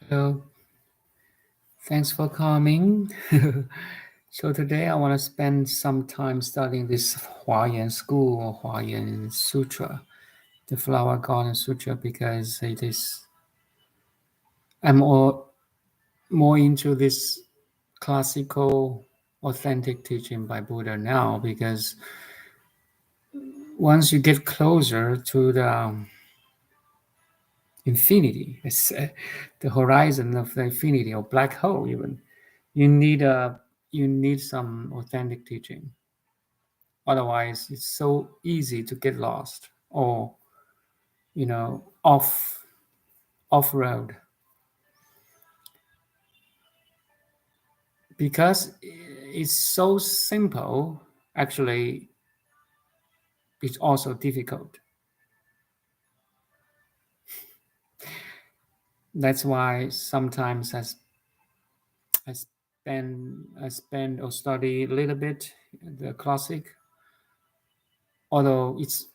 Hello, thanks for coming. So today I want to spend some time studying this Huayan school or Huayan Sutra, the Flower Garden Sutra, because it is I'm more into this classical, authentic teaching by Buddha now. Because once you get closer to the infinity, it's the horizon of the infinity or black hole, even you need some authentic teaching. Otherwise, it's so easy to get lost or off road because it's so simple. Actually, it's also difficult. That's why sometimes I spend or study a little bit the classic, although it's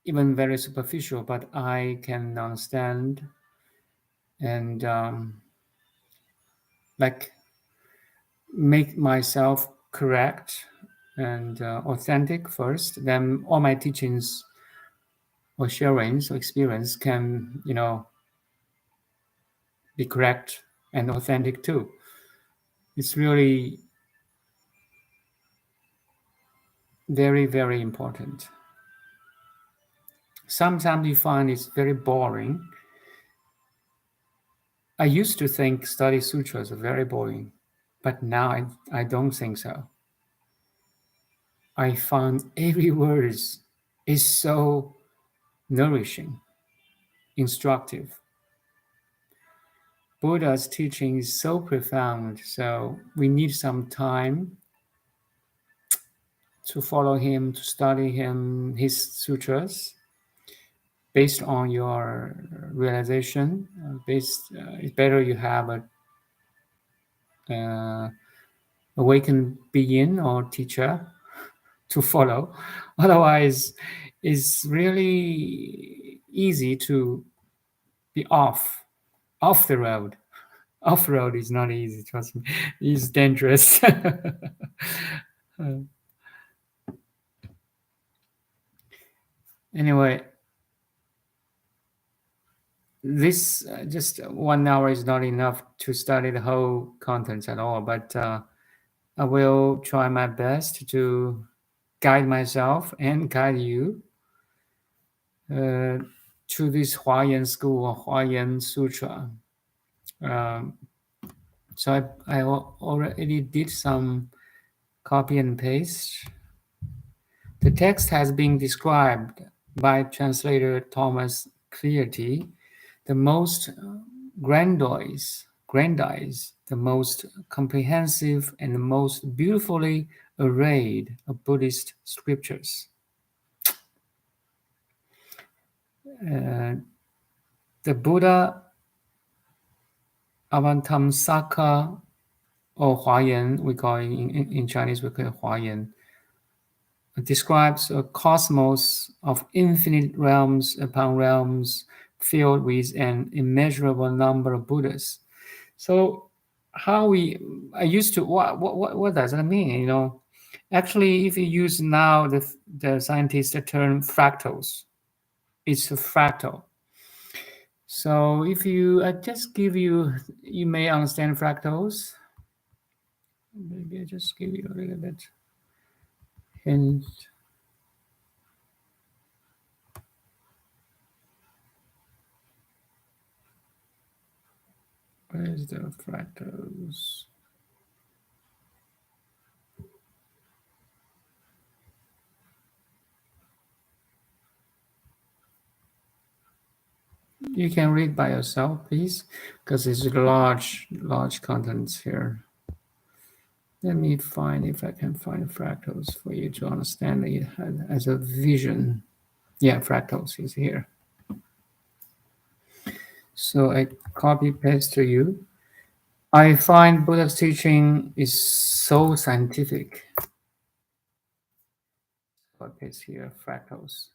even very superficial, but I can understand and like make myself correct and authentic first. Then all my teachings or sharings or experience can be correct and authentic too. It's really very, very important. Sometimes you find it's very boring. I used to think study sutras are very boring, but now I don't think so. I found every word is so nourishing, instructive. Buddha's teaching is so profound, so we need some time to follow him, to study his sutras, based on your realization. It's better you have a awakened being or teacher to follow. Otherwise, it's really easy to be off the road. Off road is not easy. Trust me, it's dangerous. Anyway, this just 1 hour is not enough to study the whole contents at all, but I will try my best to guide myself and guide you to this Huayan school or Huayan Sutra. Um, so I already did some copy and paste. The text has been described by translator Thomas Cleary, the most grandiose, the most comprehensive, and the most beautifully arrayed of Buddhist scriptures. The Buddha Avataṃsaka or Huayan, we call it in Chinese, we call it Huayan, describes a cosmos of infinite realms upon realms filled with an immeasurable number of Buddhas. So I used to, what does that mean? Actually, if you use now the scientists term fractals, it's a fractal. So if I just give you may understand fractals. Maybe I just give you a little bit hint. Where's the fractals? You can read by yourself, please, because it's large contents here. Let me find if I can find fractals for you to understand it as a vision. Yeah, fractals is here. So I copy paste to you. I find Buddha's teaching is so scientific. What is here? Fractals.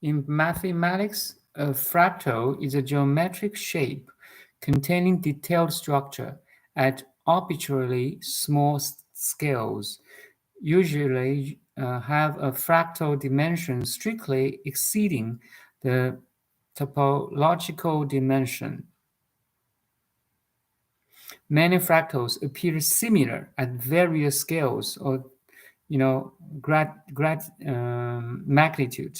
In mathematics, a fractal is a geometric shape containing detailed structure at arbitrarily small scales, usually have a fractal dimension strictly exceeding the topological dimension. Many fractals appear similar at various scales or magnitude,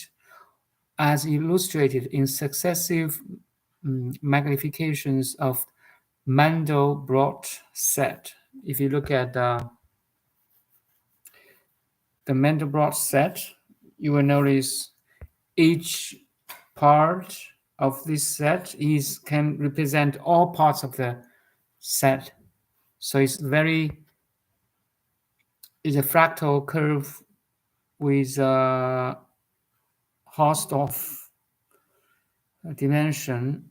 as illustrated in successive magnifications of Mandelbrot set. If you look at the Mandelbrot set, you will notice each part of this set can represent all parts of the set. So it's a fractal curve with a Hausdorff dimension.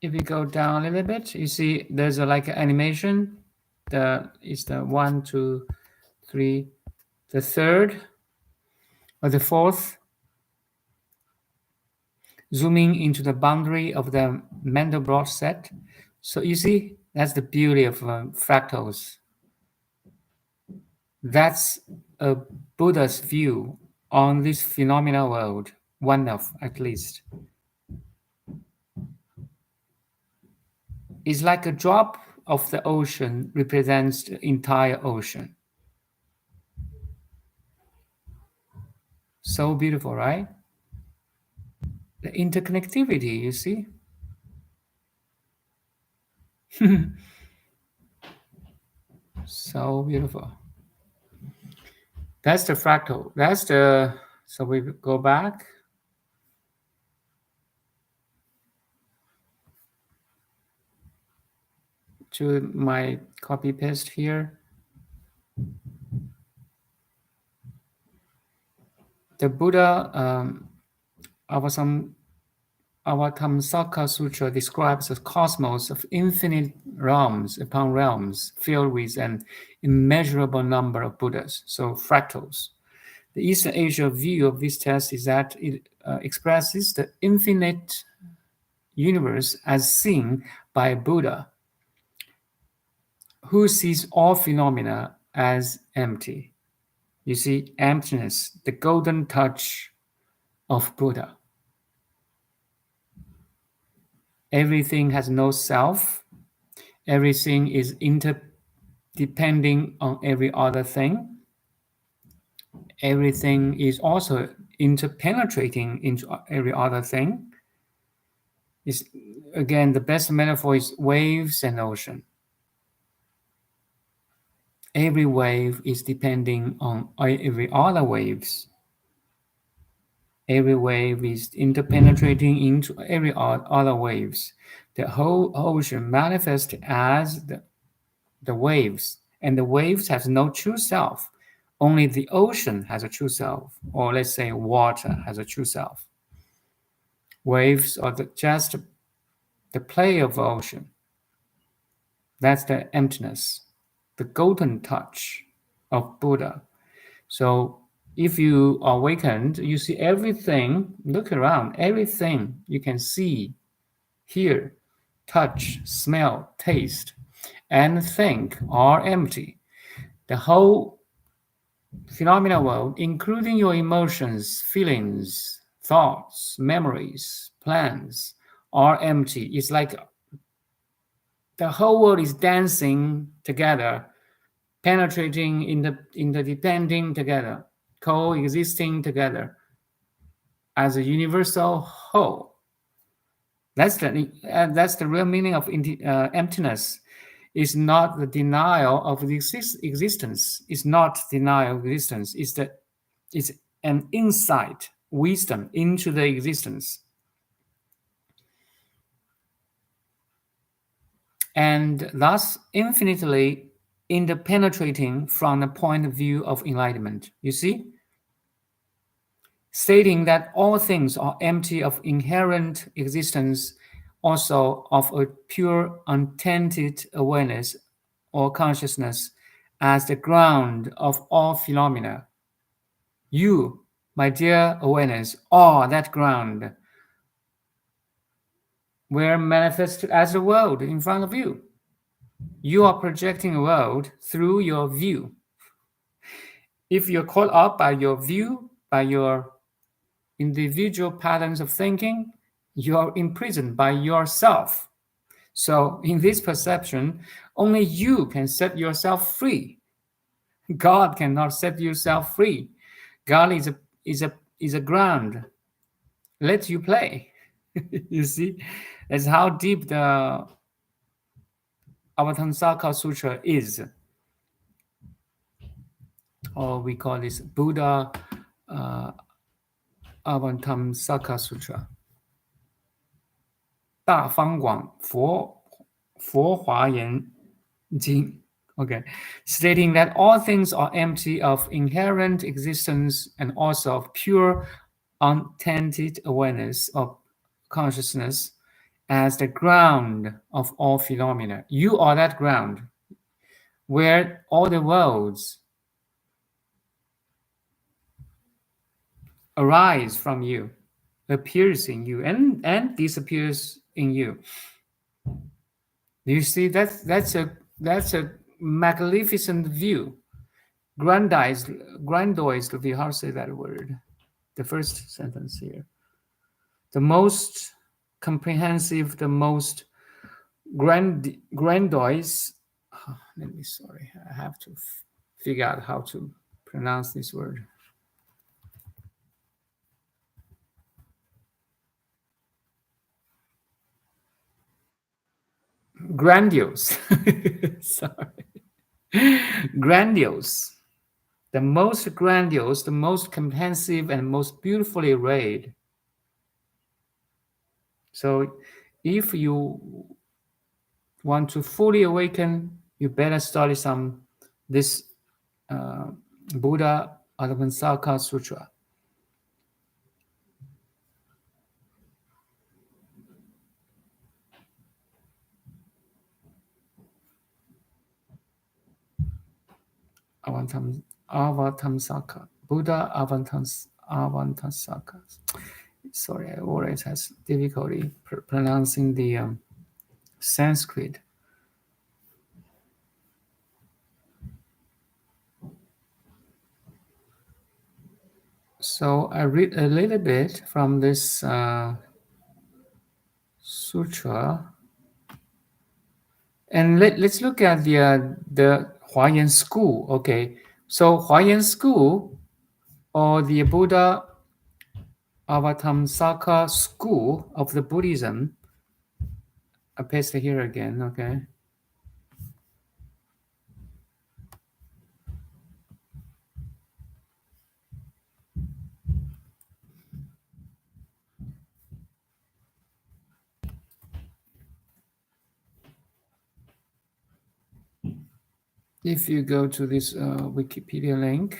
If you go down a little bit, you see there's like an animation. It's the 1, 2, 3, the third or the fourth, zooming into the boundary of the Mandelbrot set. So you see, that's the beauty of fractals. That's a Buddha's view on this phenomenal world, one of at least. It's like a drop of the ocean represents the entire ocean. So beautiful, right? The interconnectivity, you see? So beautiful. That's the fractal. So we go back. To my copy paste here. The Buddha Avataṃsaka Sutra describes a cosmos of infinite realms upon realms filled with an immeasurable number of Buddhas, so fractals. The Eastern Asia view of this text is that it expresses the infinite universe as seen by a Buddha who sees all phenomena as empty. You see, emptiness, the golden touch of Buddha. Everything has no self. Everything is interdepending on every other thing. Everything is also interpenetrating into every other thing. Again, the best metaphor is waves and ocean. Every wave is depending on every other waves. Every wave is interpenetrating into every other waves. The whole ocean manifests as the waves, and the waves have no true self. Only the ocean has a true self, or let's say water has a true self. Waves are just the play of the ocean. That's the emptiness, the golden touch of Buddha. So if you are awakened, you see everything, look around, everything you can see, hear, touch, smell, taste, and think are empty. The whole phenomenal world, including your emotions, feelings, thoughts, memories, plans, are empty. It's like the whole world is dancing together, penetrating, interdepending together, coexisting together as a universal whole. That's the real meaning of emptiness. It's not the denial of the existence. It's not denial of existence. It's an insight, wisdom into the existence. And thus infinitely interpenetrating from the point of view of enlightenment. You see? Stating that all things are empty of inherent existence, also of a pure untainted awareness or consciousness as the ground of all phenomena. You My dear awareness, that ground were manifested as a world in front of you. You are projecting a world through your view. If you're caught up by your view, by your individual patterns of thinking, you are imprisoned by yourself. So in this perception, only you can set yourself free. God cannot set yourself free. God is a ground. Let you play. You see, that's how deep the Avataṃsaka Sutra is. Or we call this Buddha Avataṃsaka Sutra. 大方广佛华严经 Okay, stating that all things are empty of inherent existence and also of pure untainted awareness of consciousness as the ground of all phenomena. You are that ground where all the worlds arise from you, appears in you, and disappears in you. Do you see that's a magnificent view, grandiose view. How to say that word? The first sentence here. The most comprehensive, the most grandiose. I have to figure out how to pronounce this word. Grandiose. Sorry. Grandiose. The most grandiose, the most comprehensive, and most beautifully arrayed. So if you want to fully awaken, you better study this Buddha Avataṃsaka Sutra. Avataṃsaka. Buddha Avataṃsaka. Sorry, I always has difficulty pronouncing the Sanskrit. So I read a little bit from this sutra, and let's look at the Huayan school. Okay, so Huayan school, or the Buddha Avataṃsaka school of the Buddhism. I paste it here again. Okay. If you go to this Wikipedia link,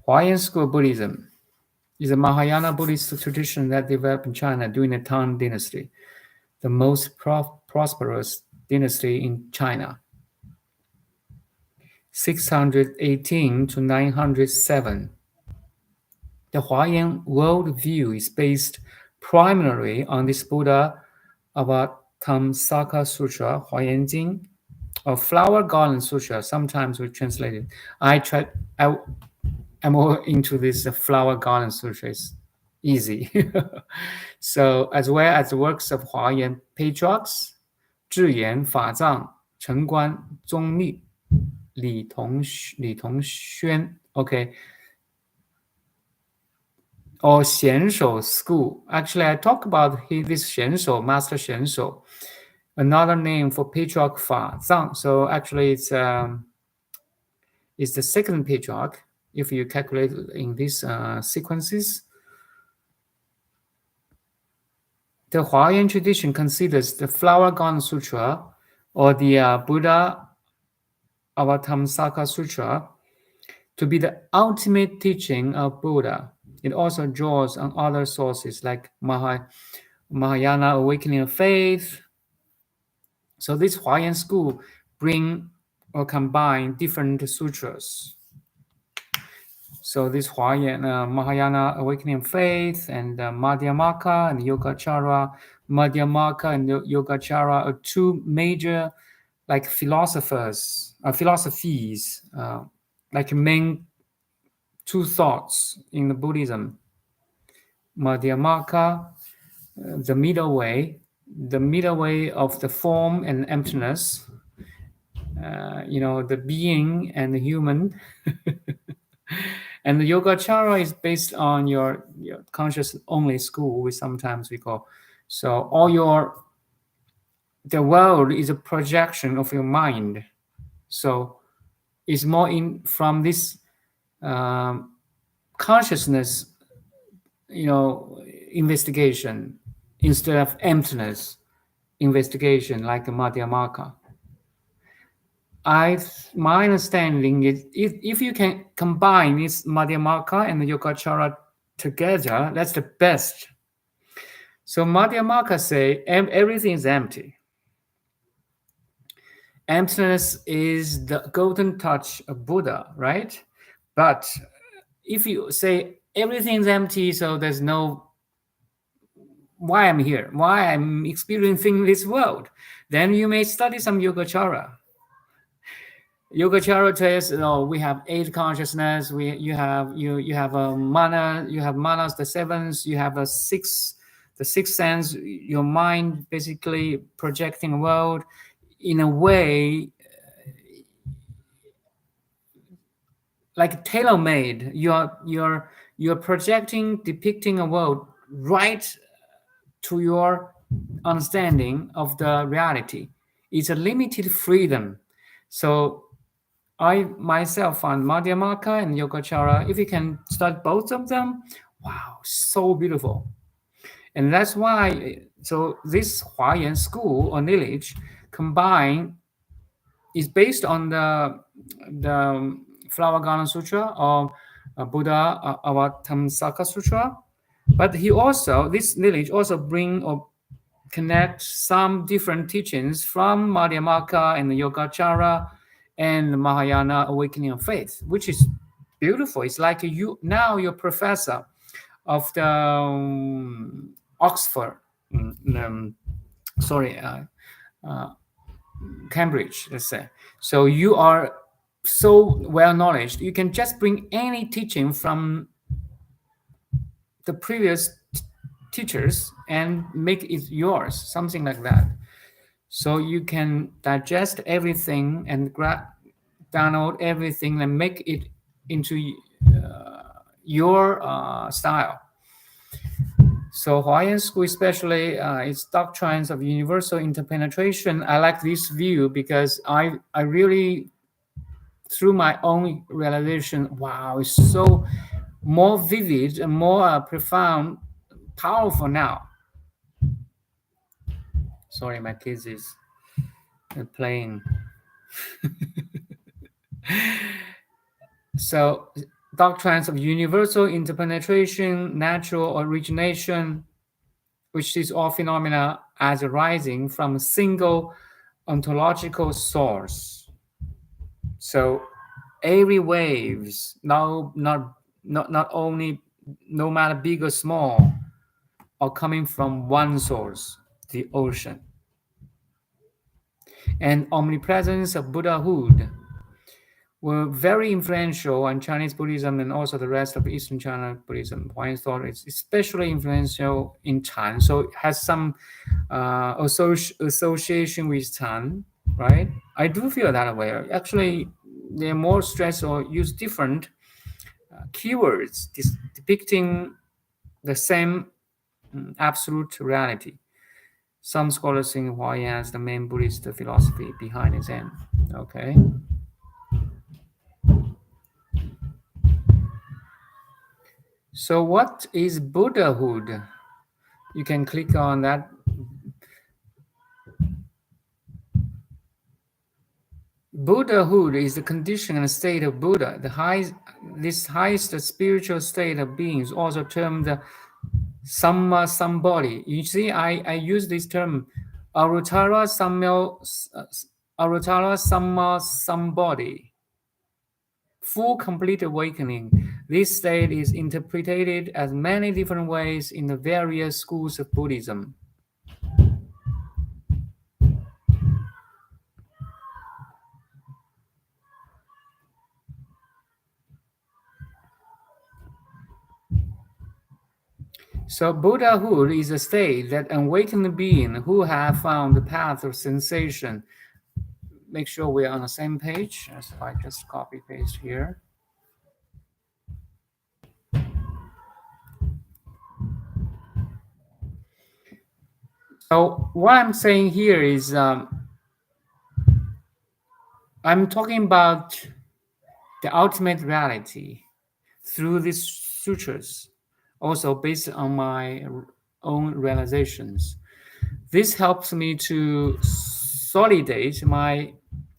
Huayan school Buddhism is a Mahayana Buddhist tradition that developed in China during the Tang Dynasty, the most prosperous dynasty in China, 618 to 907. The Huayan worldview is based primarily on this Buddha Avataṃsaka Sutra, Huayan Jing, or Flower Garden Sutra. Sometimes we translate it. I'm more into this Flower Garden Sutra. It's easy. So, as well as the works of Huayan patriarchs, 智言、法藏、陈观、宗密、李同轩. Okay. Or Xianshou school. Actually, I talk about this Xianshou, Master Xianshou, another name for Patriarch Fa Zhang. So actually, it's the second patriarch if you calculate in these sequences. The Huayan tradition considers the Flower Garden Sutra or the Buddha Avataṃsaka Sutra to be the ultimate teaching of Buddha. It also draws on other sources like Mahayana Awakening of Faith. So this Huayan school bring or combine different sutras. So this Huayan, Mahayana awakening faith and Madhyamaka and Yogacara. Madhyamaka and Yogacara are two major like philosophies, like main two thoughts in the Buddhism. Madhyamaka, the middle way of the form and emptiness, the being and the human. And the Yogacara is based on your conscious only school, which sometimes we call. So the world is a projection of your mind. So it's more in from this consciousness, investigation instead of emptiness investigation, like the Madhyamaka. My understanding is if you can combine this Madhyamaka and the Yogacara together, that's the best. So Madhyamaka say everything is empty. Emptiness is the golden touch of Buddha, right? But if you say everything's empty, so there's no why I'm here, why I'm experiencing this world, then you may study some Yogacara. Yogacara says, we have 8 consciousness. You have a mana. You have manas, the 7s. You have the sixth sense. Your mind basically projecting a world in a way like tailor-made. You're projecting, depicting a world right to your understanding of the reality. It's a limited freedom. So I myself found Madhyamaka and Yogacara, if you can study both of them, wow, so beautiful. And that's why, so this Huayan school or lineage combined is based on the Flower Garden Sutra or Buddha Avataṃsaka Sutra. But this lineage also bring or connect some different teachings from Madhyamaka and the Yogacara and the Mahayana awakening of faith, which is beautiful. It's like you're professor of the Oxford, Cambridge, let's say. So you are so well knowledge. You can just bring any teaching from the previous teachers and make it yours, something like that. So you can digest everything and download everything and make it into your style. So Hawaiian school especially, its doctrines of universal interpenetration. I like this view because I really, through my own realization, wow, it's so more vivid and more profound, powerful now. Sorry, my kids is playing. So doctrines of universal interpenetration, natural origination, which is all phenomena as arising from a single ontological source. So every waves, not only, no matter big or small, are coming from one source, the ocean. And omnipresence of Buddhahood were very influential on Chinese Buddhism and also the rest of Eastern China Buddhism. Huayan thought is especially influential in Chan, so it has some association with Chan, right? I do feel that way. Actually, they're more stressed or use different keywords depicting the same absolute reality. Some scholars think Huayan as the main Buddhist philosophy behind its end. Okay. So what is Buddhahood? You can click on that. Buddhahood is the condition and state of Buddha. This highest spiritual state of beings, also termed the Samma Sambodhi. You see, I use this term, Arutara Samma Sambodhi. full complete awakening. This state is interpreted as many different ways in the various schools of Buddhism. So Buddhahood is a state that awakened being who have found the path of sensation. Make sure we're on the same page. So I just copy paste here. So what I'm saying here is I'm talking about the ultimate reality through these sutras, also based on my own realizations. This helps me to solidate my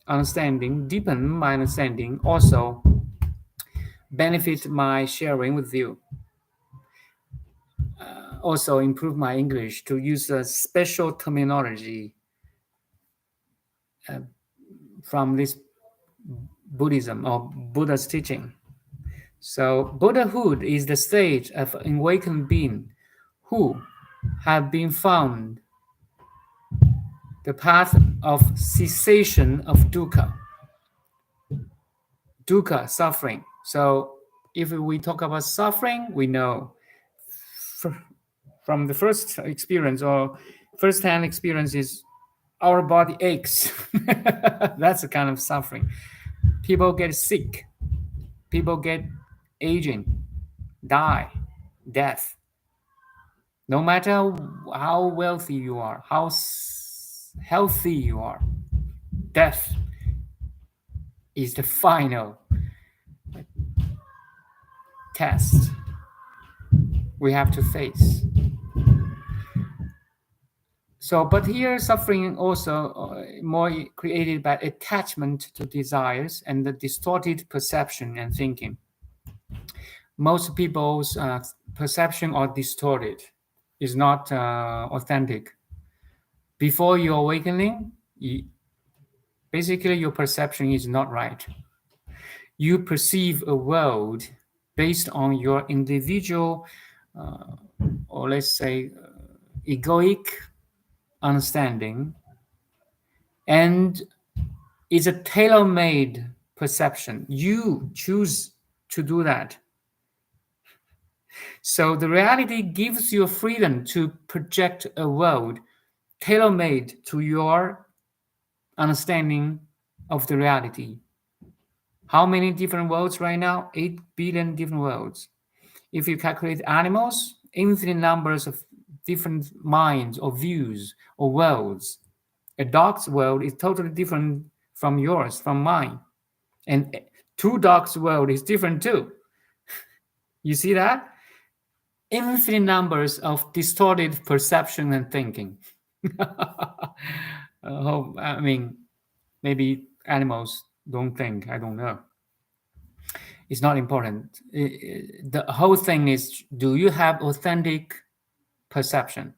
understanding, deepen my understanding, also benefit my sharing with you. Also improve my English to use a special terminology from this Buddhism or Buddha's teaching. So Buddhahood is the state of an awakened being who have been found the path of cessation of dukkha. Dukkha, suffering. So if we talk about suffering, we know from the first experience or first-hand experience is our body aches. That's a kind of suffering. People get sick. People get aging, die, death. No matter how wealthy you are, how healthy you are, death is the final test we have to face. So, but here suffering also more created by attachment to desires and the distorted perception and thinking. Most people's perception are distorted, is not authentic. Before your awakening, basically your perception is not right. You perceive a world based on your individual, or let's say, egoic understanding, and it's a tailor-made perception. You choose to do that. So the reality gives you freedom to project a world tailor-made to your understanding of the reality. How many different worlds right now? 8 billion different worlds. If you calculate animals, infinite numbers of different minds or views or worlds. A dog's world is totally different from yours, from mine. And 2 dogs' world is different too. You see that? Infinite numbers of distorted perception and thinking. I mean, maybe animals don't think, I don't know. It's not important. The whole thing is, do you have authentic perception?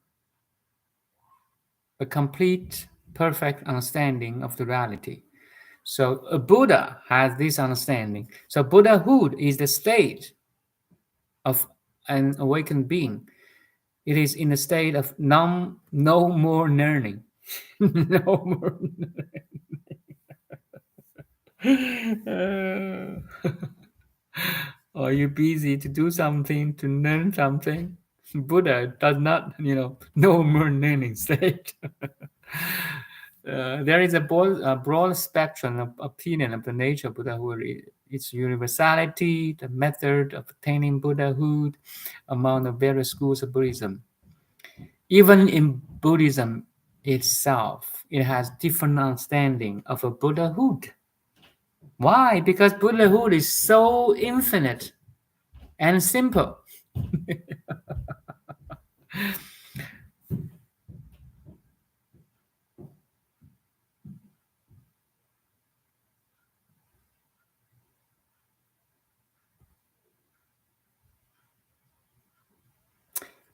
A complete, perfect understanding of the reality. So a Buddha has this understanding. So Buddhahood is the state of an awakened being. It is in a state of no more learning. No more learning. Are you busy to do something, to learn something? Buddha does not, no more learning state. There is a broad spectrum of opinion of the nature of Buddhahood, its universality, the method of attaining Buddhahood among the various schools of Buddhism. Even in Buddhism itself, it has different understanding of a Buddhahood. Why? Because Buddhahood is so infinite and simple.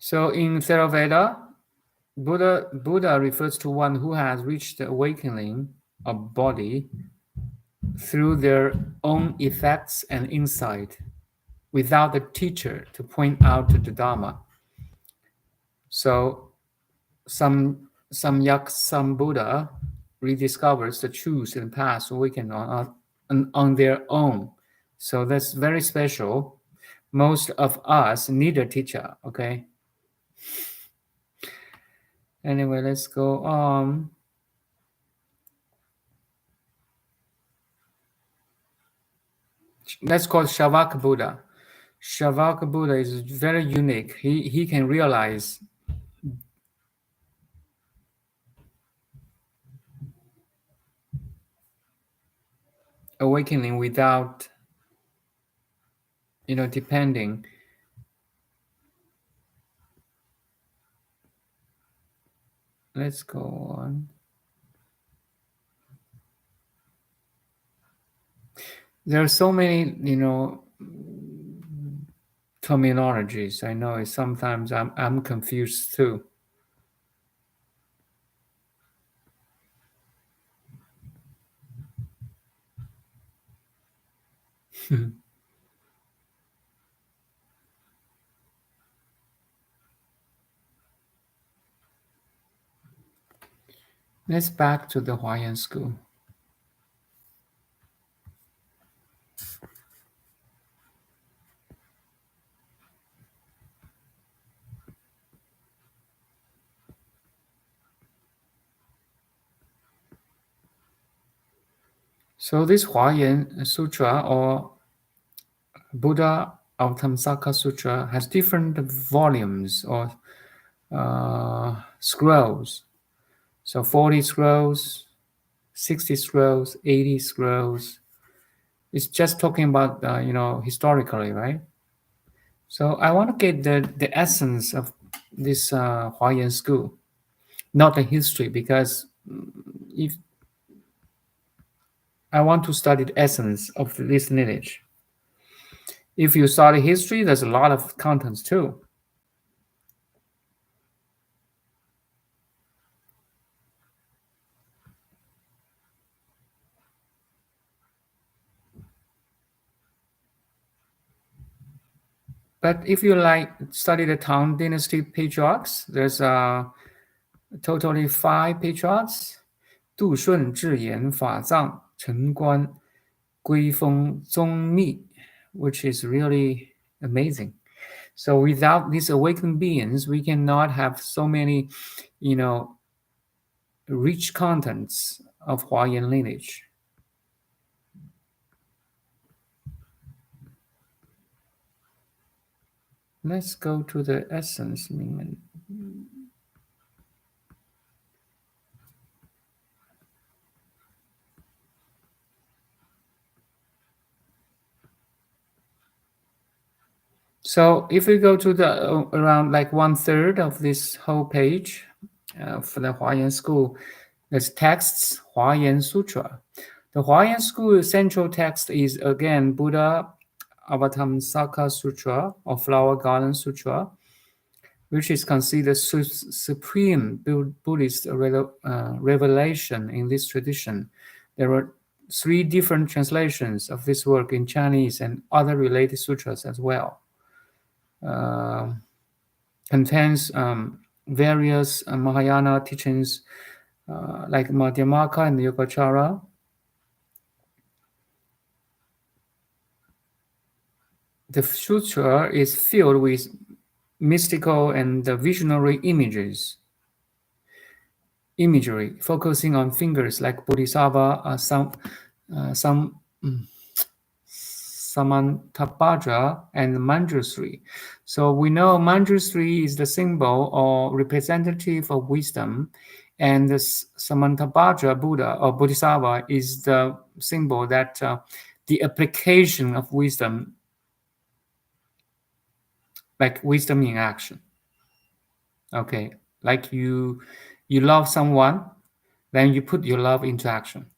So in Theravada, Buddha refers to one who has reached the awakening of body through their own effects and insight without the teacher to point out the Dharma. So some Buddha rediscovers the truth and paths awakened on their own. So that's very special. Most of us need a teacher, okay? Anyway, let's go on. Let's call Shavaka Buddha. Shavaka Buddha is very unique. He can realize awakening without, depending. Let's go on. There are so many, terminologies. I know sometimes I'm confused too. Let's back to the Huayan school. So this Huayan Sutra or Buddha Avataṃsaka Sutra has different volumes or scrolls. So 40 scrolls, 60 scrolls, 80 scrolls. It's just talking about, historically, right? So I want to get the essence of this Huayan school, not the history, because if I want to study the essence of this lineage. If you study history, there's a lot of contents too. But if you study the Tang Dynasty patriarchs, there's totally 5 patriarchs: 杜顺、智严、法藏、陈官、归风、宗密, which is really amazing. So without these awakened beings, we cannot have so many, rich contents of Huayan lineage. Let's go to the essence. So if we go to the around 1/3 of this whole page for the Huayan school, there's texts, Huayan Sutra. The Huayan school central text is again Buddha Avataṃsaka Sutra or Flower Garden Sutra, which is considered supreme Buddhist revelation in this tradition. There are 3 different translations of this work in Chinese and other related sutras as well. Contains various Mahayana teachings like Madhyamaka and Yogacara. The sutra is filled with mystical and visionary imagery, focusing on fingers like Bodhisattva, Samantabhadra, and Manjusri. So we know Manjusri is the symbol or representative of wisdom, and the Samantabhadra Buddha or Bodhisattva is the symbol that the application of wisdom, like wisdom in action. Okay, like you love someone, then you put your love into action.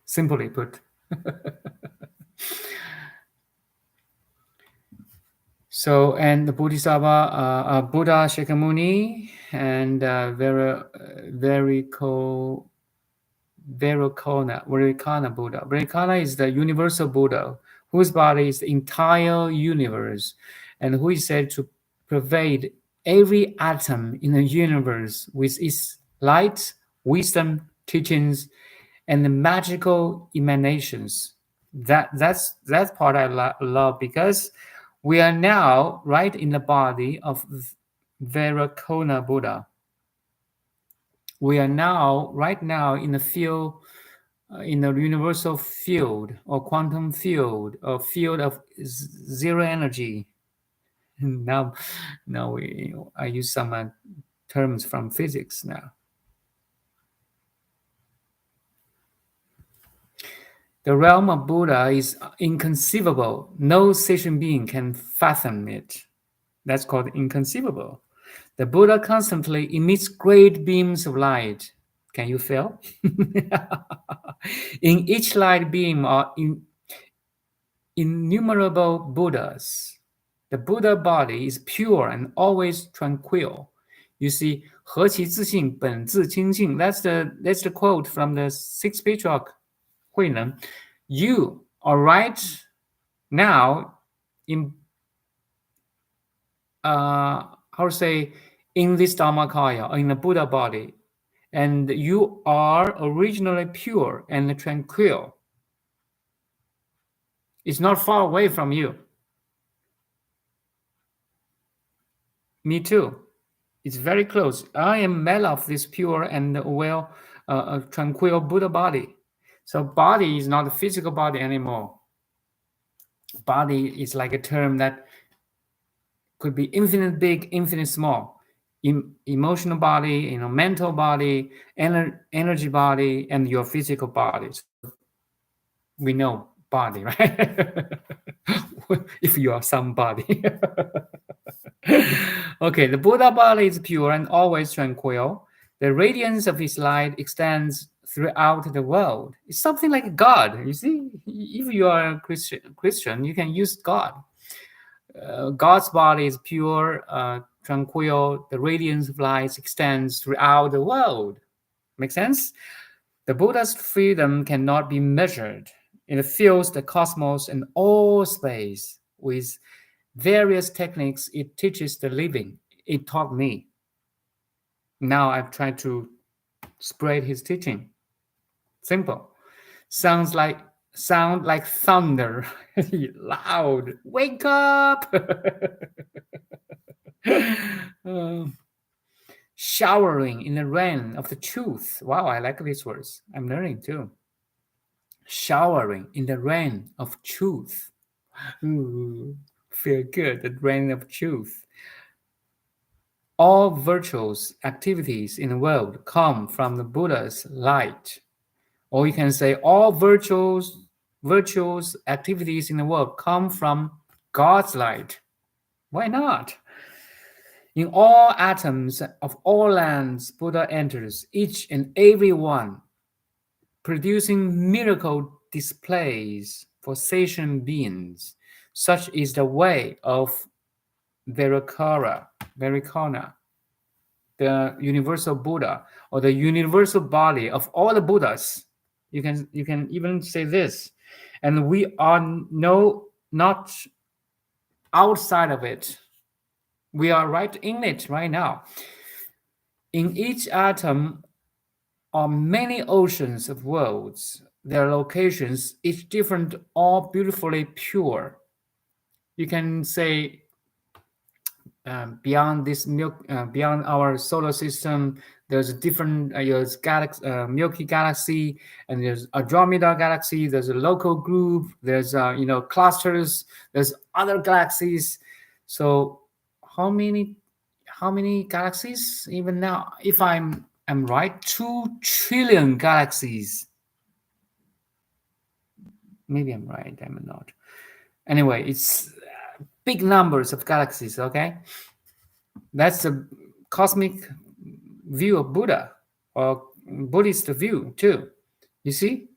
Simply put. So, and the Bodhisattva, Buddha Shakyamuni, and very Vairocana Buddha. Vairocana is the universal Buddha, whose body is the entire universe, and who is said to pervade every atom in the universe with its light, wisdom, teachings, and the magical emanations. That's that part I love, because we are now right in the body of Vairocana Buddha. We are now right now in the field, in the universal field or quantum field or field of zero energy. Now I use some terms from physics now. The realm of Buddha is inconceivable. No sentient being can fathom it. That's called inconceivable. The Buddha constantly emits great beams of light. Can you feel? In each light beam are innumerable Buddhas. The Buddha body is pure and always tranquil. You see, 何其自信，本自清净. That's the quote from the sixth patriarch, Huineng. You are right now in how to say, in this Dharmakaya, in the Buddha body, and you are originally pure and tranquil. It's not far away from you. Me too. It's very close. I am made of this pure and well, tranquil Buddha body. So body is not a physical body anymore. Body is like a term that could be infinite big, infinite small. Emotional body, mental body, energy body, and your physical body. So we know body, right? If you are somebody. Okay, the Buddha body is pure and always tranquil. The radiance of his light extends throughout the world. It's something like God. You see, if you are a Christian, you can use God. God's body is pure, tranquil. The radiance of light extends throughout the world. Make sense? The Buddha's freedom cannot be measured. It fills the cosmos and all space. With various techniques, it teaches the living. It taught me. Now I've tried to spread his teaching. Simple. Sound like thunder. Loud. Wake up! Showering in the rain of the truth. Wow, I like these words. I'm learning too. Showering in the rain of truth. Ooh, feel good, the rain of truth. All virtuous activities in the world come from the Buddha's light. Or you can say all virtuous activities in the world come from God's light. Why not? In all atoms of all lands, Buddha enters, each and every one, producing miracle displays for sentient beings. Such is the way of Vairocana, the universal Buddha, or the universal body of all the Buddhas. You can even say this, and we are not outside of it. We are right in it right now. In each atom are many oceans of worlds. Their locations, each different, all beautifully pure. You can say beyond this beyond our solar system, there's a different Milky Galaxy, and there's Andromeda Galaxy. There's a local group. There's clusters. There's other galaxies. So how many galaxies even now? If I'm right, 2 trillion galaxies. Maybe I'm right. I'm not. Anyway, it's big numbers of galaxies. Okay, that's a cosmic view of Buddha, or Buddhist view too. You see,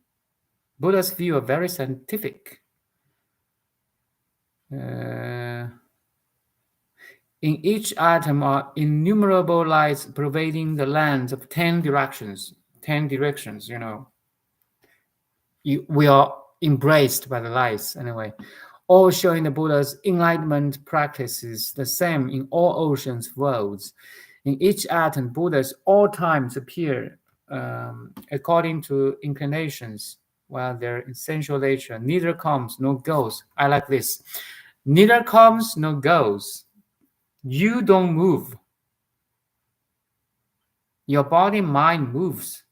Buddha's view are very scientific. In each atom are innumerable lights pervading the lands of 10 directions. 10 directions, we are embraced by the lights anyway. All showing the Buddha's enlightenment practices the same in all oceans, worlds. In each atom, Buddhas all times appear according to inclinations, while their essential nature neither comes nor goes. I like this. Neither comes nor goes. You don't move. Your body, mind moves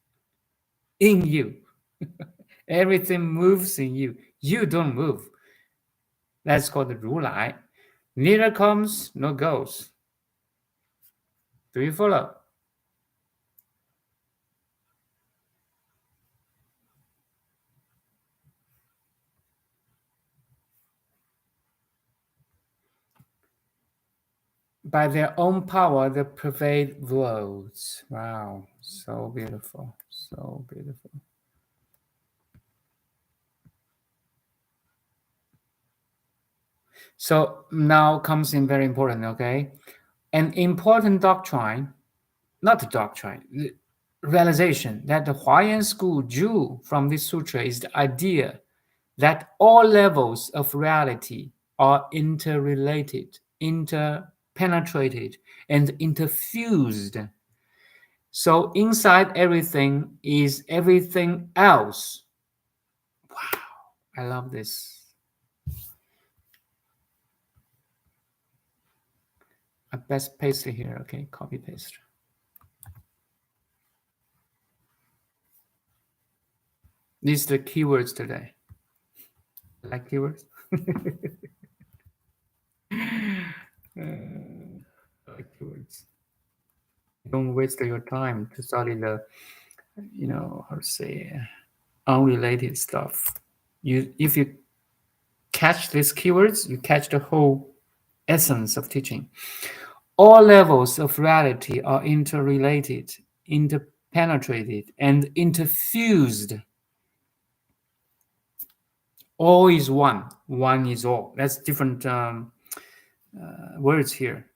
in you. Everything moves in you. You don't move. That's called the Rulai. Neither comes nor goes. Do you follow? By their own power, they pervade worlds. Wow, so beautiful, so beautiful. So now comes in very important, okay? An important doctrine, not the doctrine, the realization that the Huayan school drew from this sutra is the idea that all levels of reality are interrelated, interpenetrated, and interfused. So inside everything is everything else. Wow, I love this. I best paste it here. Okay, copy paste. These are the keywords today. Like keywords? Like keywords. Don't waste your time to study the, how to say, unrelated stuff. If you catch these keywords, you catch the whole essence of teaching. All levels of reality are interrelated, interpenetrated, and interfused. All is one. One is all. That's different words here.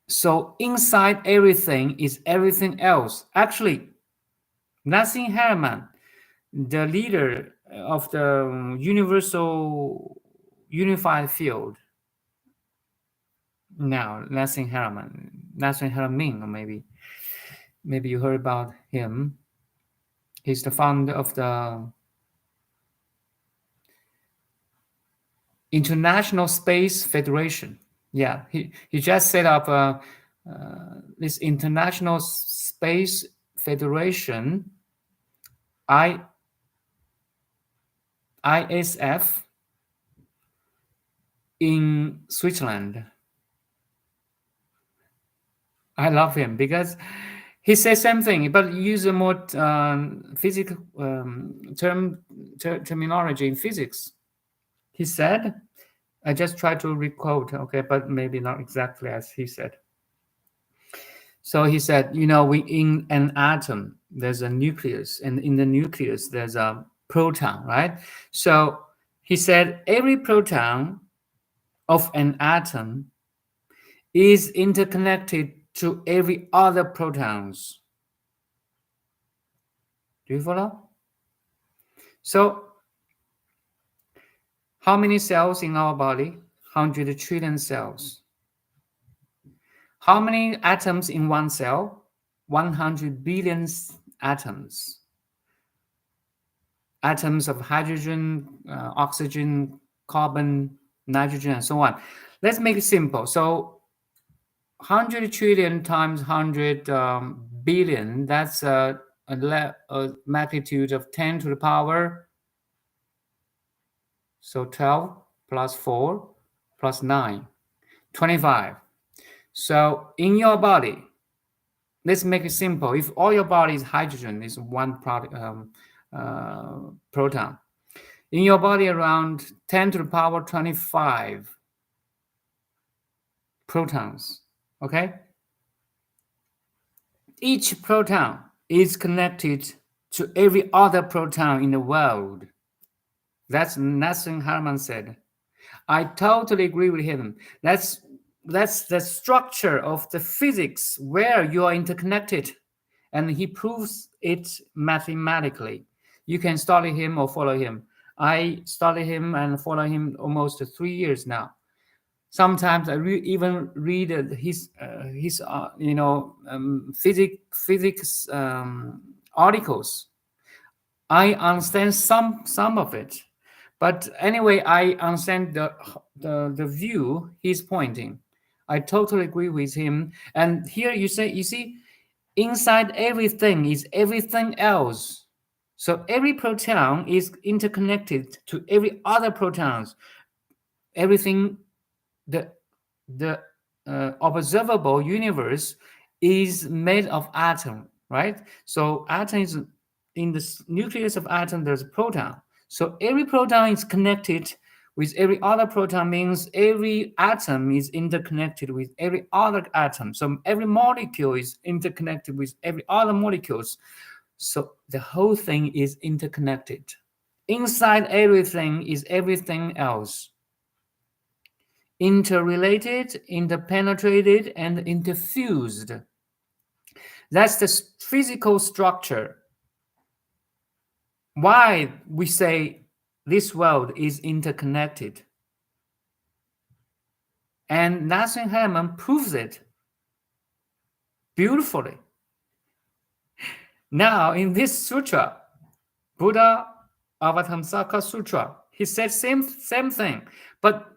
So inside everything is everything else. Actually, Nassim Haramein, the leader of the universal unified field. Now, Nassim Haramein, or maybe you heard about him. He's the founder of the International Space Federation. Yeah, he just set up this International Space Federation, ISF, in Switzerland. I love him because he says something, but use a more physical terminology in physics. He said, I just try to requote, okay, but maybe not exactly as he said. So he said, we in an atom, there's a nucleus, and in the nucleus, there's a proton, right? So he said, every proton of an atom is interconnected to every other protons. Do you follow? So how many cells in our body? 100 trillion cells. How many atoms in one cell? 100 billion atoms. Atoms of hydrogen, oxygen, carbon, nitrogen, and so on. Let's make it simple. So 100 trillion times 100 billion, that's a magnitude of 10 to the power. So 12 plus 4 plus 9, 25. So in your body, let's make it simple. If all your body is hydrogen, is one proton. In your body, around 10 to the power 25 protons, okay? Each proton is connected to every other proton in the world. That's Nassim Haramein said. I totally agree with him. That's the structure of the physics where you are interconnected, and he proves it mathematically. You can study him or follow him. I study him and follow him almost 3 years now. Sometimes I even read his physics articles. I understand some of it, but anyway, I understand the view he's pointing. I totally agree with him. And here you see, inside everything is everything else. So every proton is interconnected to every other protons. Everything, the observable universe is made of atom, right? So atom is in the nucleus of atom. There's a proton. So every proton is connected with every other proton, means every atom is interconnected with every other atom. So every molecule is interconnected with every other molecules. So the whole thing is interconnected. Inside everything is everything else. Interrelated, interpenetrated, and interfused. That's the physical structure. Why we say this world is interconnected. And Nathan Hellman proves it beautifully. Now, in this sutra, Buddha Avataṃsaka Sutra, he said same thing. But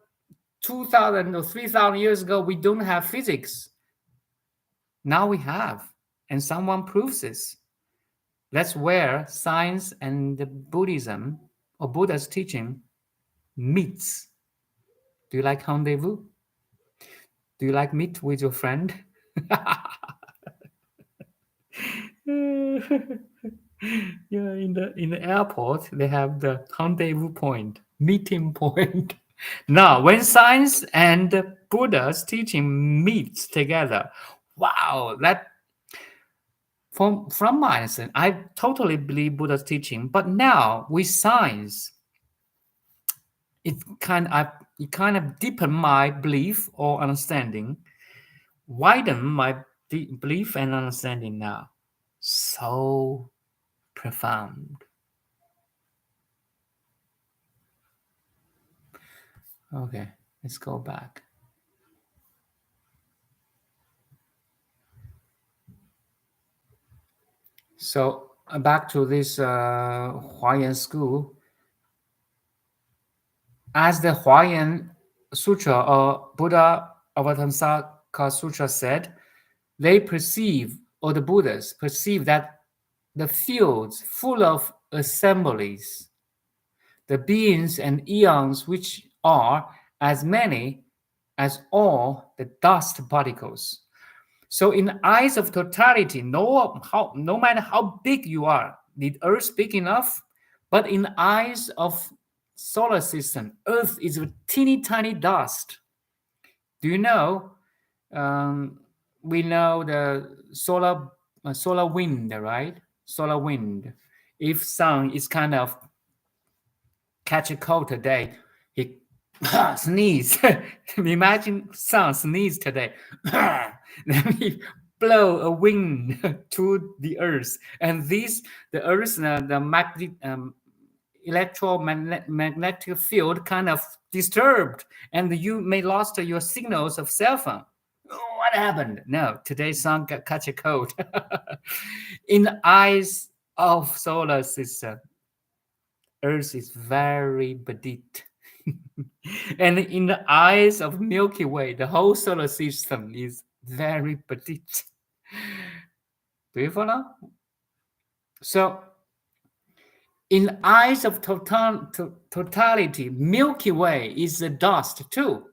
2,000 or 3,000 years ago, we don't have physics. Now we have, and someone proves this. That's where science and the Buddhism or Buddha's teaching meets. Do you like rendezvous? Do you like meet with your friend? Yeah, in the airport they have the rendezvous point, meeting point. Now, when science and Buddha's teaching meets together, wow, that from my understanding, I totally believe Buddha's teaching. But now with science, it kind of deepen my belief or understanding, widen my belief and understanding now. So profound. Okay, let's go back. So back to this Huayan school. As the Huayan Sutra or Buddha Avataṃsaka Sutra said, they perceive, or the Buddhas perceive, that the fields full of assemblies, the beings and eons which are as many as all the dust particles. So in the eyes of totality, no matter how big you are, the earth big enough, but in the eyes of solar system, earth is a teeny tiny dust. Do you know? We know the solar wind, right? Solar wind. If sun is kind of catch a cold today, he sneeze. Imagine sun sneeze today. Then he blow a wind to the earth, and the earth, the electromagnetic field kind of disturbed, and you may lost your signals of cell phone. What happened? No, today's sun catch a cold. In the eyes of solar system, Earth is very petite. And in the eyes of Milky Way, the whole solar system is very petite. Do you follow? So, in the eyes of totality, Milky Way is a dust too.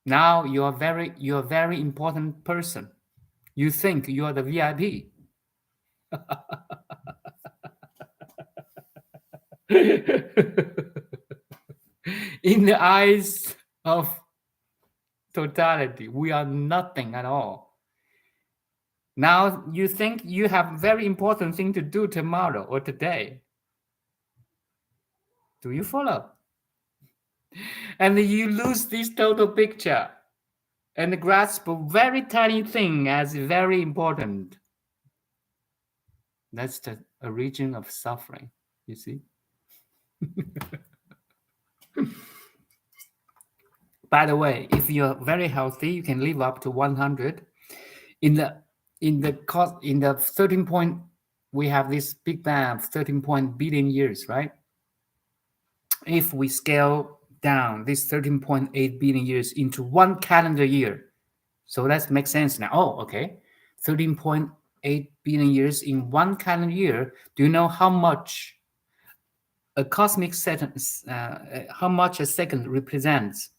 Now you're a very important person. You think you are the VIP. In the eyes of totality, we are nothing at all. Now you think you have a very important thing to do tomorrow or today. Do you follow? And you lose this total picture and grasp a very tiny thing as very important. That's the origin of suffering, you see. By the way, if you're very healthy, you can live up to 100. In the 13 point, we have this big bang of 13 billion years, right? If we scale down this 13.8 billion years into one calendar year, so that makes sense now. Oh, okay. 13.8 billion years in one calendar year. Do you know how much a cosmic second, how much a second represents?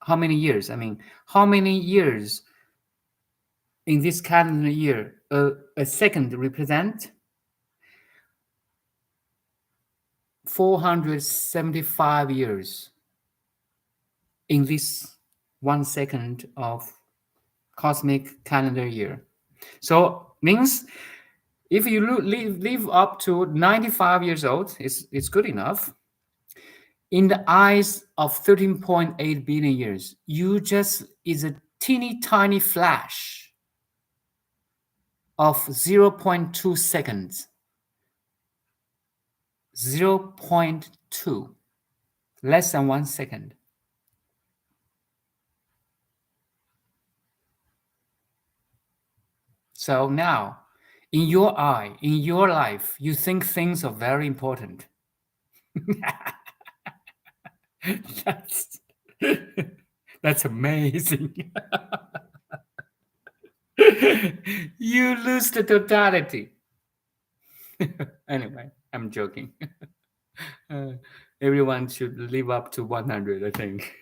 How many years? I mean, how many years in this calendar year a second represent? 475 years in this 1 second of cosmic calendar year. So means if you live up to 95 years old, it's good enough. In the eyes of 13.8 billion years, you just is a teeny tiny flash of 0.2 seconds. 0.2, less than 1 second. So now, in your eye, in your life, you think things are very important. That's amazing. You lose the totality. Anyway, I'm joking. Everyone should live up to 100, I think.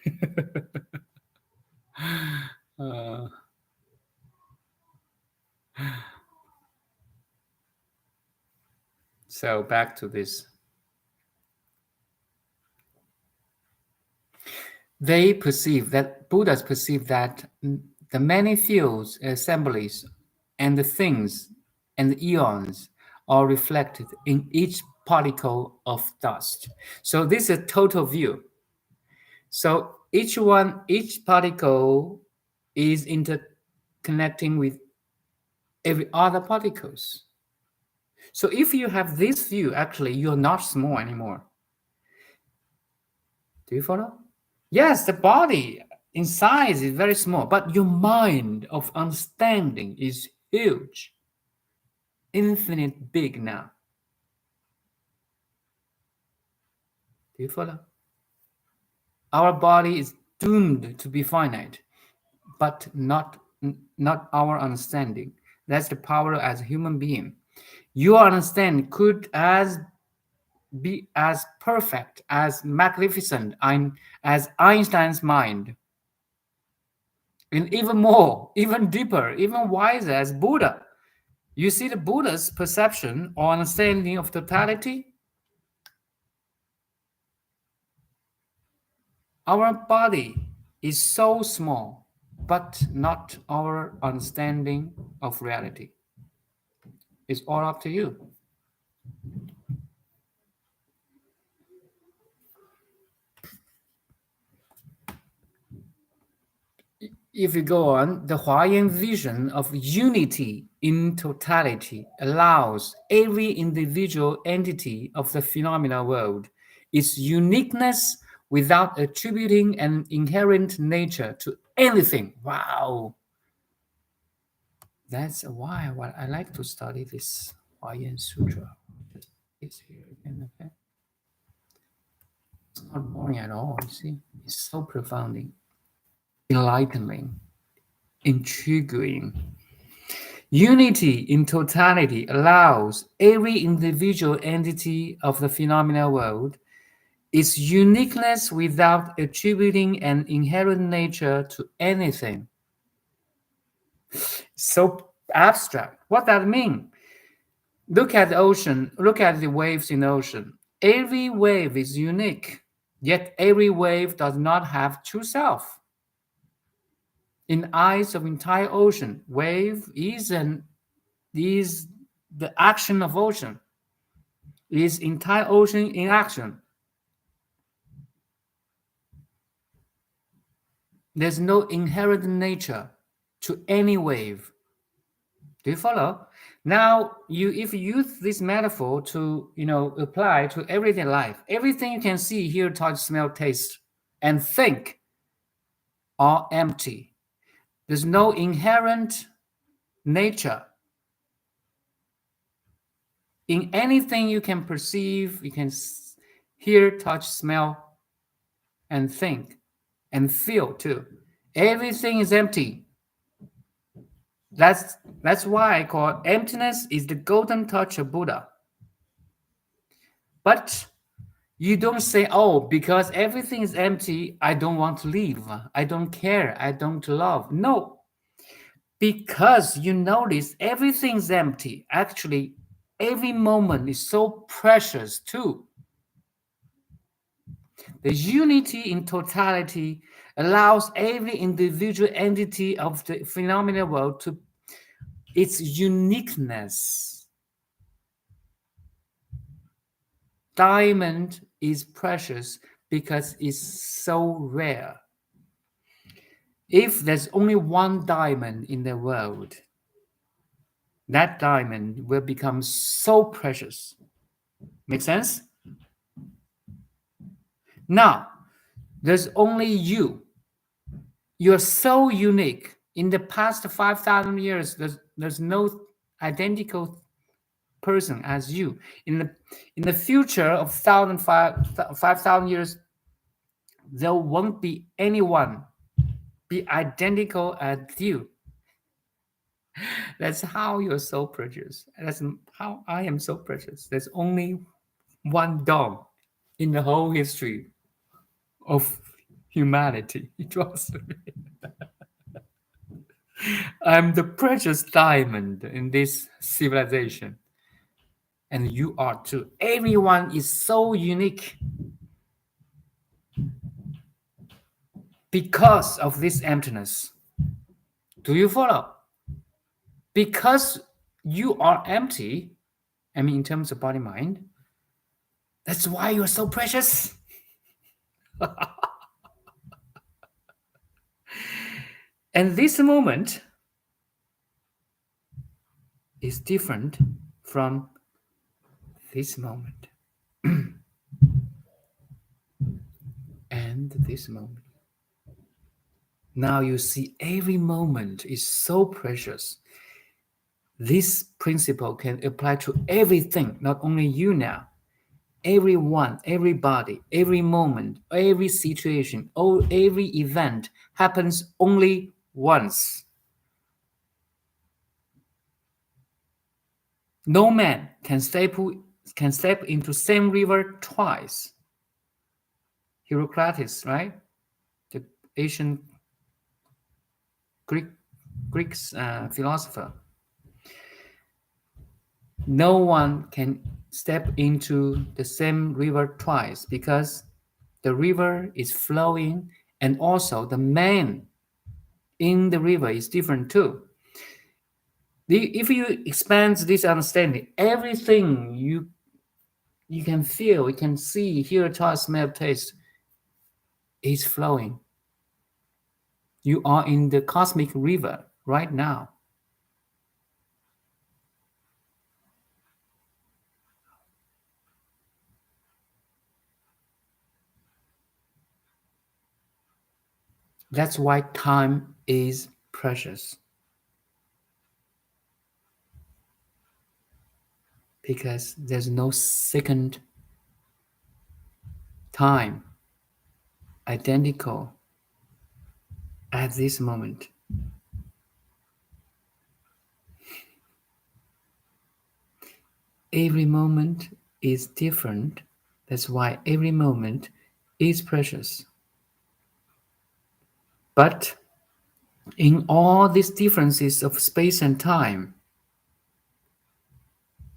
So back to this. They perceive that Buddhas perceive that the many fields, assemblies, and the things and the eons are reflected in each particle of dust. So this is a total view. So each particle is interconnecting with every other particles. So if you have this view, actually you're not small anymore. Do you follow? Yes, the body in size is very small, but your mind of understanding is huge, infinite big now. Do you follow? Our body is doomed to be finite, but not our understanding. That's the power as a human being. Your understanding could be as perfect, as magnificent, as Einstein's mind. And even more, even deeper, even wiser as Buddha. You see the Buddha's perception or understanding of totality. Our body is so small, but not our understanding of reality. It's all up to you. If you go on, the Huayan vision of unity in totality allows every individual entity of the phenomenal world its uniqueness without attributing an inherent nature to anything. Wow. That's why I like to study this Huayan Sutra. It's here again, okay? It's not boring at all, you see? It's so profounding, enlightening, intriguing. Unity in totality allows every individual entity of the phenomenal world its uniqueness without attributing an inherent nature to anything. So abstract. What does that mean? Look at the ocean. Look at the waves in the ocean. Every wave is unique, yet every wave does not have true self. In the eyes of entire ocean, wave is the action of ocean. Is entire ocean in action. There's no inherent nature to any wave. Do you follow? Now, if you use this metaphor to, apply to everyday life, everything you can see, hear, touch, smell, taste, and think are empty. There's no inherent nature in anything you can perceive, you can hear, touch, smell, and think, and feel too. Everything is empty. That's why I call emptiness is the golden touch of Buddha. But you don't say, oh, because everything is empty, I don't want to live. I don't care. I don't love. No, because you notice everything's empty. Actually, every moment is so precious too. The unity in totality allows every individual entity of the phenomenal world to its uniqueness. Diamond is precious because it's so rare. If there's only one diamond in the world, that diamond will become so precious. Make sense? Now, there's only you. You're so unique. In the past 5,000 years, there's no identical person as you. In the future of 5,000 years, there won't be anyone be identical as you. That's how you're so precious. That's how I am so precious. There's only one dog in the whole history of humanity. Trust me. I'm the precious diamond in this civilization. And you are too. Everyone is so unique because of this emptiness. Do you follow? Because you are empty, I mean, in terms of body mind, that's why you're so precious. And this moment is different from this moment and this moment. Now you see every moment is so precious. This principle can apply to everything, not only you now. Everyone, everybody, every moment, every situation, every event happens only once. No man can step into same river twice. Hippocrates, right? The ancient Greeks philosopher. No one can step into the same river twice because the river is flowing and also the man in the river is different too. If you expand this understanding, everything you can feel, you can see, hear, touch, smell, taste is flowing. You are in the cosmic river right now. That's why time is precious. Because there's no second time identical at this moment. Every moment is different. That's why every moment is precious. But in all these differences of space and time,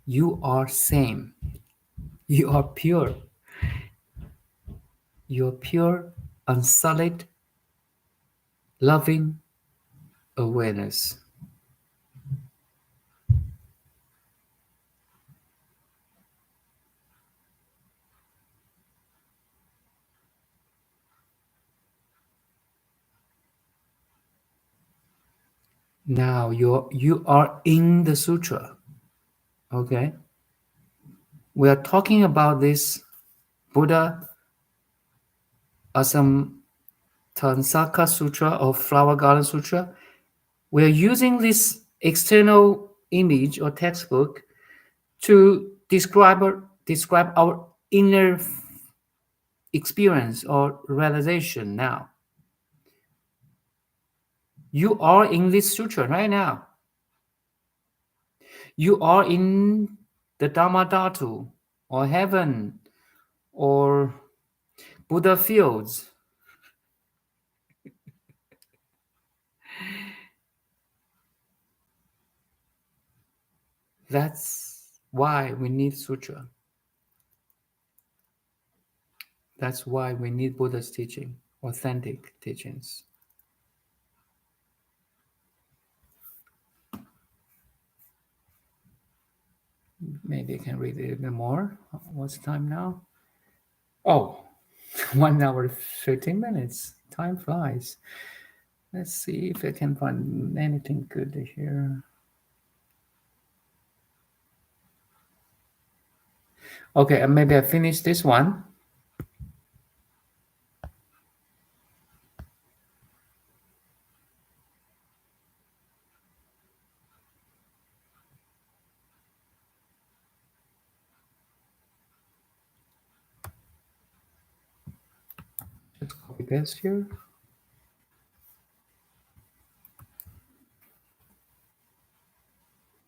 you are same. You are pure. You are pure, unsullied, loving awareness. Now you are in the sutra. Okay? We are talking about this Buddha Avataṃsaka Sutra or Flower Garden Sutra. We are using this external image or textbook to describe our inner experience or realization now. You are in this sutra right now. You are in the Dharma Dhatu or heaven or Buddha fields. That's why we need sutra. That's why we need Buddha's teaching, authentic teachings. Maybe I can read it a bit more. What's the time now? Oh, 1 hour 13 minutes. Time flies. Let's see if I can find anything good here. Okay, maybe I finish this one. Just copy paste here.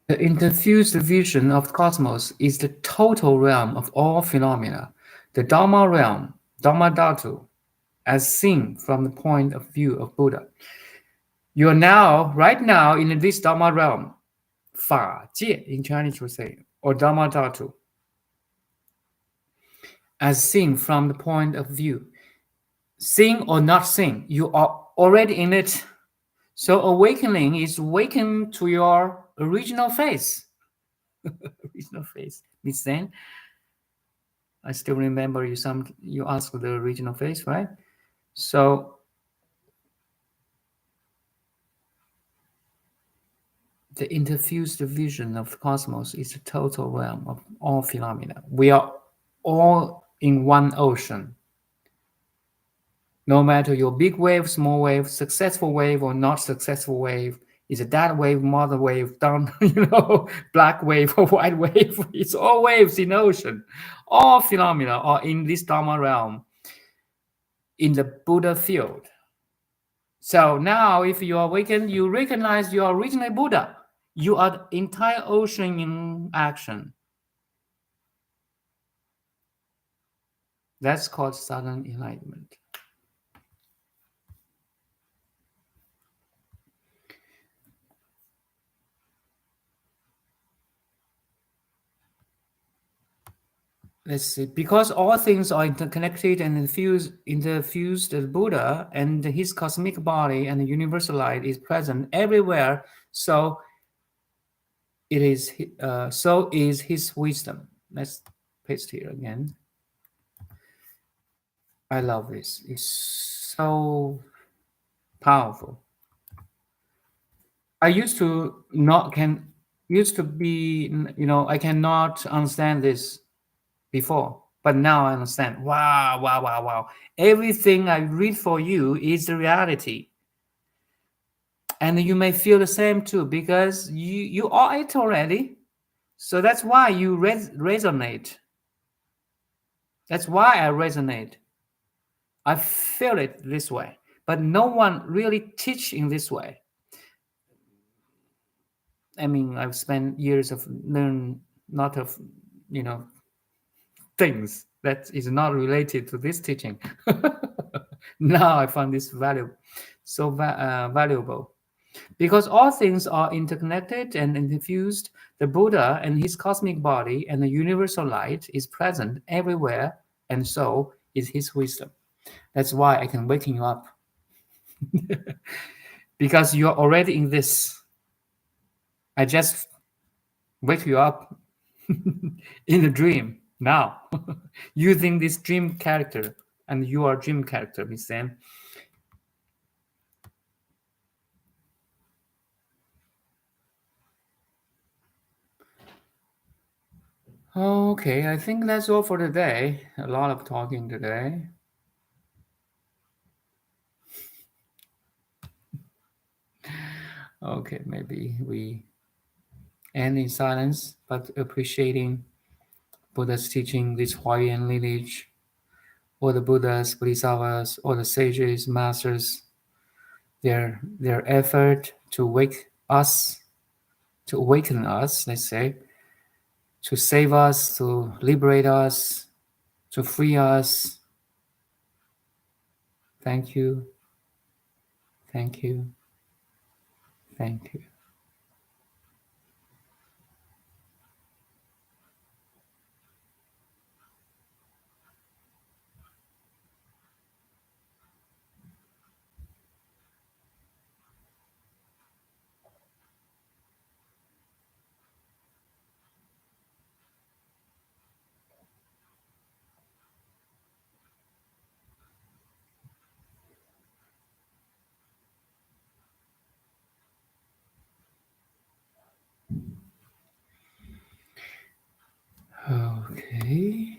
The interfused vision of the cosmos is the total realm of all phenomena, the Dharma realm, Dharma Dhatu, as seen from the point of view of Buddha. You are now, right now, in this Dharma realm, 法界 in Chinese we say, or Dharma Dhatu, as seen from the point of view. Seeing or not seeing, you are already in it. So awakening is awaken to your original face. Original face. Means then, I still remember you asked the original face, right? So the interfused vision of the cosmos is the total realm of all phenomena. We are all in one ocean. No matter your big wave, small wave, successful wave or not successful wave, is a that wave, mother wave, down, black wave or white wave. It's all waves in the ocean. All phenomena are in this Dharma realm, in the Buddha field. So now if you awaken, you recognize you are originally Buddha. You are the entire ocean in action. That's called sudden enlightenment. Let's see. Because all things are interconnected and interfused, the Buddha and his cosmic body and the universal light is present everywhere. So it is. So is his wisdom. Let's paste here again. I love this. It's so powerful. I used to be, I cannot understand this before, but now I understand. Wow. Everything I read for you is the reality. And you may feel the same too, because you are it already. So that's why you resonate. That's why I resonate. I feel it this way, but no one really teach in this way. I mean, I've spent years of learn lot of, things that is not related to this teaching. Now I find this valuable. Because all things are interconnected and interfused, the Buddha and his cosmic body and the universal light is present everywhere, and so is his wisdom. That's why I can wake you up. Because you're already in this. I just wake you up in a dream now, using this dream character, and you are dream character, Miss Sam. Okay, I think that's all for today. A lot of talking today. Okay, maybe we end in silence, but appreciating Buddha's teaching, this Huayan lineage, all the Buddhas, Bodhisattvas, all the sages, masters, their effort to wake us, to awaken us, let's say, to save us, to liberate us, to free us. Thank you, thank you, thank you. Okay.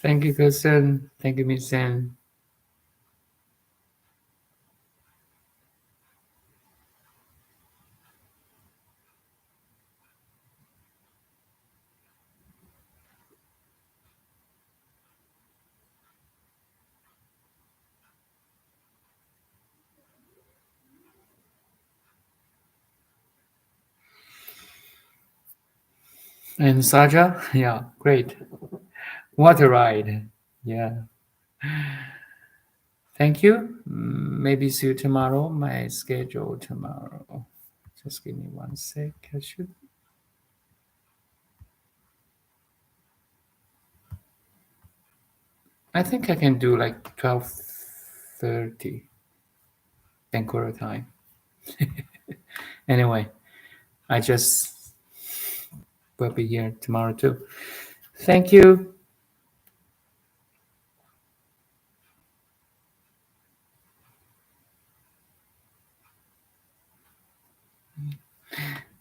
Thank you, Kirsten. Thank you, Miss Sen. And Saja, yeah, great. What a ride. Yeah. Thank you. Maybe see you tomorrow. My schedule tomorrow. Just give me one sec. I think I can do like 12:30 Vancouver time. Anyway, I just will be here tomorrow too. Thank you.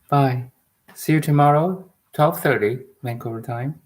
Bye. See you tomorrow, 12:30 Vancouver time.